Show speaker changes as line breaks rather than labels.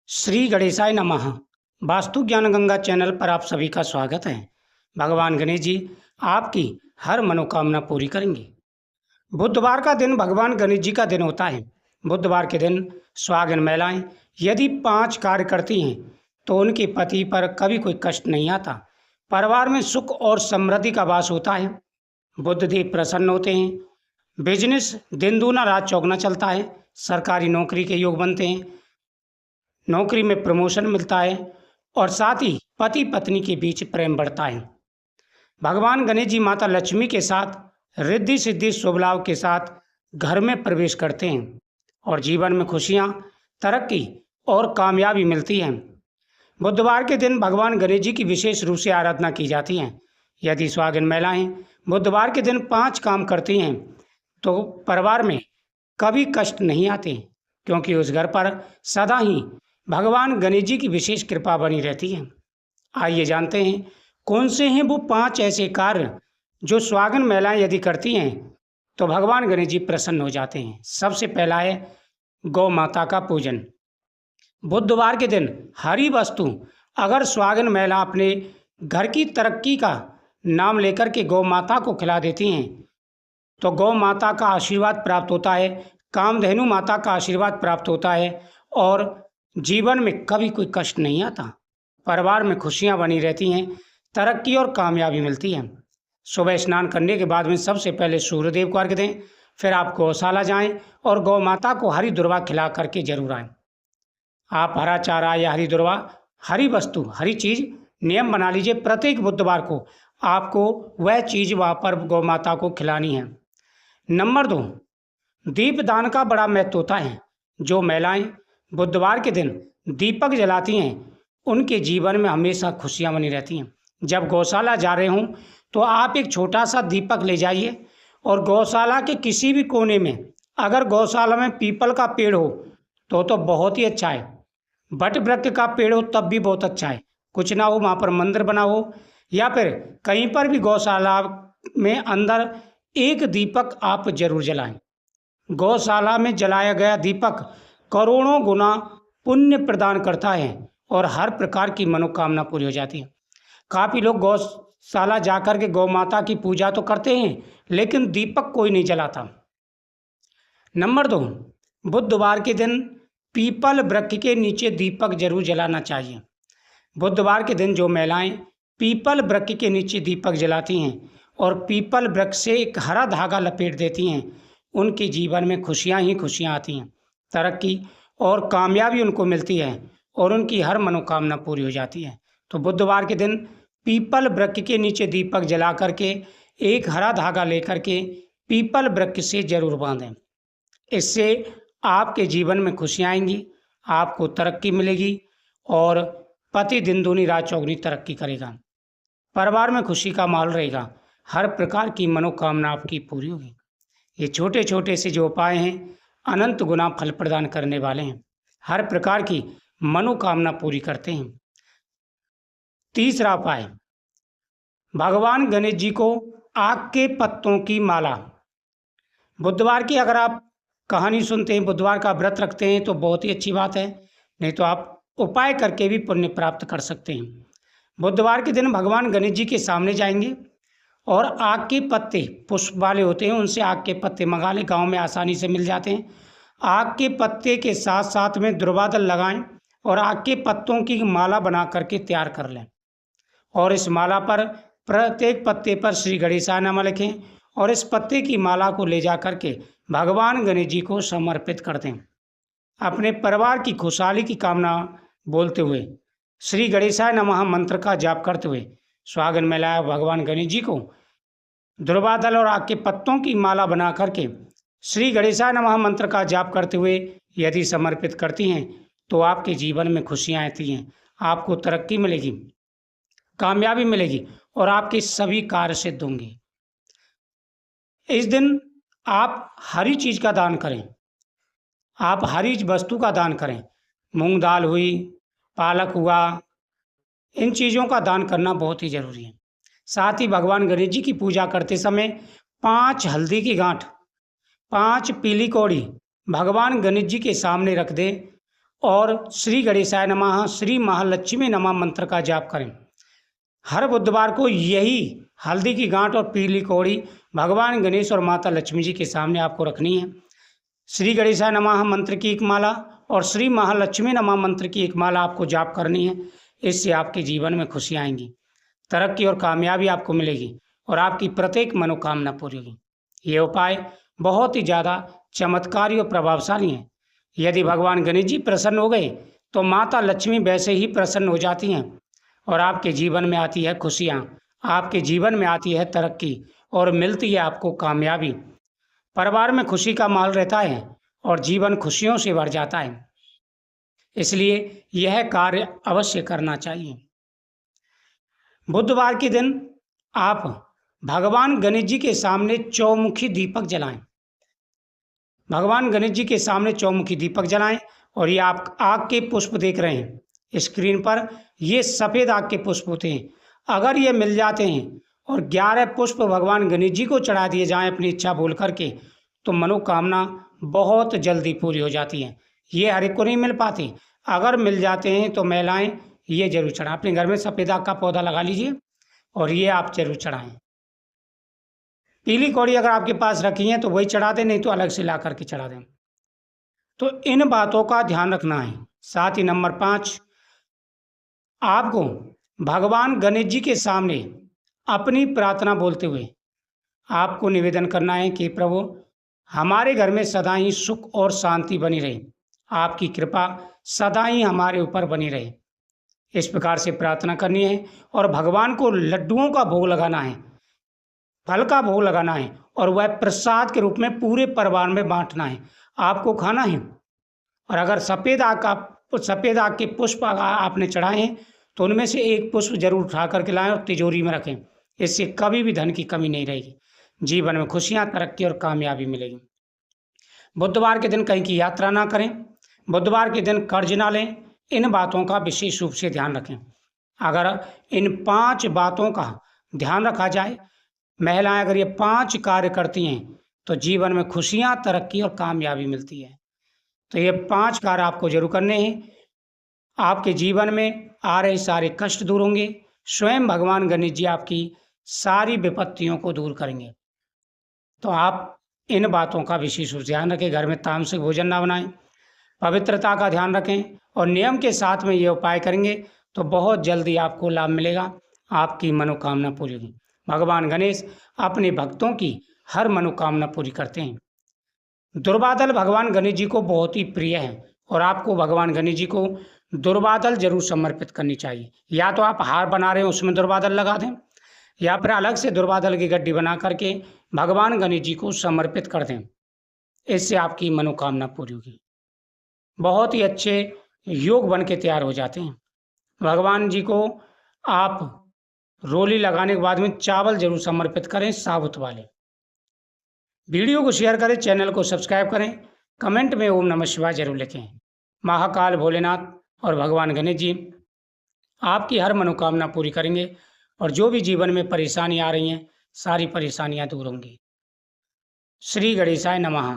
श्री गणेशाय नमः। वास्तु ज्ञान गंगा चैनल पर आप सभी का स्वागत है। भगवान गणेश जी आपकी हर मनोकामना पूरी करेंगे। बुधवार का दिन भगवान गणेश जी का दिन होता है। बुधवार के दिन सुहागिन महिलाएं यदि 5 कार्य करती हैं तो उनके पति पर कभी कोई कष्ट नहीं आता। परिवार में सुख और समृद्धि का वास होता है। बुद्धदेव प्रसन्न होते हैं। बिजनेस दिन दूना रात चौगुना चलता है। सरकारी नौकरी के योग बनते हैं। नौकरी में प्रमोशन मिलता है और साथ ही पति पत्नी के बीच प्रेम बढ़ता है। भगवान गणेश जी माता लक्ष्मी के साथ रिद्धि सिद्धि शुभ लाभ के साथ घर में प्रवेश करते हैं और जीवन में खुशियां, तरक्की और कामयाबी मिलती है। बुधवार के दिन भगवान गणेश जी की विशेष रूप से आराधना की जाती है। यदि सुहागिन महिलाएं बुधवार के दिन 5 काम करती हैं तो परिवार में कभी कष्ट नहीं आते, क्योंकि उस घर पर सदा ही भगवान गणेश जी की विशेष कृपा बनी रहती है। आइए जानते हैं कौन से हैं वो 5 ऐसे कार्य जो सुहागिन महिलाएं यदि करती हैं तो भगवान गणेश जी प्रसन्न हो जाते हैं। सबसे पहला है गौ माता का पूजन। बुधवार के दिन हरी वस्तु अगर सुहागिन महिला अपने घर की तरक्की का नाम लेकर के गौ माता को खिला देती हैं तो गौ माता का आशीर्वाद प्राप्त होता है, कामधेनु माता का आशीर्वाद प्राप्त होता है और जीवन में कभी कोई कष्ट नहीं आता। परिवार में खुशियां बनी रहती हैं, तरक्की और कामयाबी मिलती है। सुबह स्नान करने के बाद में सबसे पहले सूर्यदेव को अर्घ्य दें, फिर आप गौशाला जाएं और गौ माता को हरी दुर्वा खिला करके जरूर आएं। आप हरा चारा या हरी दुर्वा, हरी वस्तु, हरी चीज़ नियम बना लीजिए। प्रत्येक बुधवार को आपको वह चीज़ वहाँ पर गौ माता को खिलानी है। नंबर 2, दीपदान का बड़ा महत्व होता है। जो महिलाएं बुधवार के दिन दीपक जलाती हैं उनके जीवन में हमेशा खुशियां बनी रहती हैं। जब गौशाला जा रहे हों तो आप एक छोटा सा दीपक ले जाइए और गौशाला के किसी भी कोने में, अगर गौशाला में पीपल का पेड़ हो तो बहुत ही अच्छा है, बट वृक्ष का पेड़ हो तब भी बहुत अच्छा है। कुछ ना हो वहाँ पर मंदिर बना हो या फिर कहीं पर भी गौशाला में अंदर एक दीपक आप जरूर जलाएं। गौशाला में जलाया गया दीपक करोड़ों गुना पुण्य प्रदान करता है और हर प्रकार की मनोकामना पूरी हो जाती है। काफ़ी लोग गौशाला जाकर के गौ माता की पूजा तो करते हैं लेकिन दीपक कोई नहीं जलाता। नंबर 2, बुधवार के दिन पीपल वृक्ष के नीचे दीपक जरूर जलाना चाहिए। बुधवार के दिन जो महिलाएं पीपल वृक्ष के नीचे दीपक जलाती हैं और पीपल वृक्ष से एक हरा धागा लपेट देती हैं, उनके जीवन में खुशियां ही खुशियां आती हैं, तरक्की और कामयाबी उनको मिलती है और उनकी हर मनोकामना पूरी हो जाती है। तो बुधवार के दिन पीपल वृक्ष के नीचे दीपक जला करके एक हरा धागा लेकर के पीपल वृक्ष से जरूर बांधें। इससे आपके जीवन में खुशियाँ आएंगी, आपको तरक्की मिलेगी और पति दिन दूनी रात चौगुनी तरक्की करेगा। परिवार में खुशी का माहौल रहेगा, हर प्रकार की मनोकामना आपकी पूरी होगी। ये छोटे छोटे से जो उपाय हैं अनंत गुना फल प्रदान करने वाले हैं, हर प्रकार की मनोकामना पूरी करते हैं। तीसरा उपाय, भगवान गणेश जी को आक के पत्तों की माला। बुधवार की अगर आप कहानी सुनते हैं, बुधवार का व्रत रखते हैं तो बहुत ही अच्छी बात है, नहीं तो आप उपाय करके भी पुण्य प्राप्त कर सकते हैं। बुधवार के दिन भगवान गणेश जी के सामने जाएंगे और आक के पत्ते पुष्प वाले होते हैं, उनसे आक के पत्ते मंगा लें, गांव में आसानी से मिल जाते हैं। आक के पत्ते के साथ साथ में दुर्वादल लगाएं और आक के पत्तों की माला बना करके तैयार कर लें और इस माला पर प्रत्येक पत्ते पर श्री गणेशाय नमः लिखें और इस पत्ते की माला को ले जा करके भगवान गणेश जी को समर्पित कर दें। अपने परिवार की खुशहाली की कामना बोलते हुए श्री गणेशाय नमः मंत्र का जाप करते हुए सुहागिन महिला भगवान गणेश जी को दुर्वादल और आक के पत्तों की माला बना करके श्री गणेशाय नमः मंत्र का जाप करते हुए यदि समर्पित करती हैं तो आपके जीवन में खुशियाँ आती हैं, आपको तरक्की मिलेगी, कामयाबी मिलेगी और आपके सभी कार्य सिद्ध होंगे। इस दिन आप हरी चीज़ का दान करें, आप हरी वस्तु का दान करें। मूंग दाल हुई, पालक हुआ, इन चीज़ों का दान करना बहुत ही जरूरी है। साथ ही भगवान गणेश जी की पूजा करते समय 5 हल्दी की गांठ, 5 पीली कौड़ी भगवान गणेश जी के सामने रख दें और श्री गणेशाय नमः, श्री महालक्ष्मी नमः मंत्र का जाप करें। हर बुधवार को यही हल्दी की गांठ और पीली कौड़ी भगवान गणेश और माता लक्ष्मी जी के सामने आपको रखनी है। श्री गणेशाय नमः मंत्र की एक माला और श्री महालक्ष्मी नमः मंत्र की एक माला आपको जाप करनी है। इससे आपके जीवन में खुशी आएंगी, तरक्की और कामयाबी आपको मिलेगी और आपकी प्रत्येक मनोकामना पूरी होगी। ये उपाय बहुत ही ज़्यादा चमत्कारी और प्रभावशाली हैं। यदि भगवान गणेश जी प्रसन्न हो गए तो माता लक्ष्मी वैसे ही प्रसन्न हो जाती हैं और आपके जीवन में आती है खुशियाँ, आपके जीवन में आती है तरक्की और मिलती है आपको कामयाबी। परिवार में खुशी का माहौल रहता है और जीवन खुशियों से भर जाता है। इसलिए यह कार्य अवश्य करना चाहिए। बुधवार के दिन आप भगवान गणेश जी के सामने चौमुखी दीपक जलाएं। भगवान गणेश जी के सामने चौमुखी दीपक जलाएं और ये आप आग के पुष्प देख रहे हैं स्क्रीन पर, ये सफ़ेद आग के पुष्प होते हैं। अगर ये मिल जाते हैं और 11 पुष्प भगवान गणेश जी को चढ़ा दिए जाएं अपनी इच्छा बोल करके, तो मनोकामना बहुत जल्दी पूरी हो जाती है। ये हर एक को नहीं मिल पाती, अगर मिल जाते हैं तो महिलाएं ये जरूर चढ़ाएं। अपने घर में सफ़ेद आग का पौधा लगा लीजिए और ये आप जरूर चढ़ाएं। पीली कौड़ी अगर आपके पास रखी है तो वही चढ़ा दें, नहीं तो अलग से ला करके चढ़ा दें। तो इन बातों का ध्यान रखना है। साथ ही नंबर 5, आपको भगवान गणेश जी के सामने अपनी प्रार्थना बोलते हुए आपको निवेदन करना है कि प्रभु हमारे घर में सदा ही सुख और शांति बनी रहे, आपकी कृपा सदा ही हमारे ऊपर बनी रहे। इस प्रकार से प्रार्थना करनी है और भगवान को लड्डुओं का भोग लगाना है, फल का भोग लगाना है और वह प्रसाद के रूप में पूरे परिवार में बांटना है, आपको खाना है। और अगर सफ़ेद आग के पुष्प आपने चढ़ाए हैं तो उनमें से एक पुष्प जरूर उठा करके लाएं और तिजोरी में रखें। इससे कभी भी धन की कमी नहीं रहेगी, जीवन में खुशियां, तरक्की और कामयाबी मिलेगी। बुधवार के दिन कहीं की यात्रा ना करें, बुधवार के दिन कर्ज ना लें। इन बातों का विशेष रूप से ध्यान रखें। अगर इन 5 बातों का ध्यान रखा जाए, महिलाएं अगर ये 5 कार्य करती हैं तो जीवन में खुशियां, तरक्की और कामयाबी मिलती है। तो ये 5 कार्य आपको जरूर करने हैं। आपके जीवन में आ रहे सारे कष्ट दूर होंगे, स्वयं भगवान गणेश जी आपकी सारी विपत्तियों को दूर करेंगे। तो आप इन बातों का विशेष रूप से ध्यान रखें। घर में तामसिक भोजन ना बनाएं, पवित्रता का ध्यान रखें और नियम के साथ में ये उपाय करेंगे तो बहुत जल्दी आपको लाभ मिलेगा, आपकी मनोकामना पूरी होगी। भगवान गणेश अपने भक्तों की हर मनोकामना पूरी करते हैं। दुर्वादल भगवान गणेश जी को बहुत ही प्रिय है और आपको भगवान गणेश जी को दुर्वादल जरूर समर्पित करनी चाहिए। या तो आप हार बना रहे हैं उसमें दुर्वादल लगा दें, या फिर अलग से दुर्वादल की गड्डी बना करके भगवान गणेश जी को समर्पित कर दें। इससे आपकी मनोकामना पूरी होगी। बहुत ही अच्छे योग बन के तैयार हो जाते हैं। भगवान जी को आप रोली लगाने के बाद में चावल जरूर समर्पित करें, साबुत वाले। वीडियो को शेयर करें, चैनल को सब्सक्राइब करें, कमेंट में ओम नमः शिवाय जरूर लिखें। महाकाल भोलेनाथ और भगवान गणेश जी आपकी हर मनोकामना पूरी करेंगे और जो भी जीवन में परेशानी आ रही हैं सारी परेशानियां दूर होंगी। श्री गणेशाय नमः।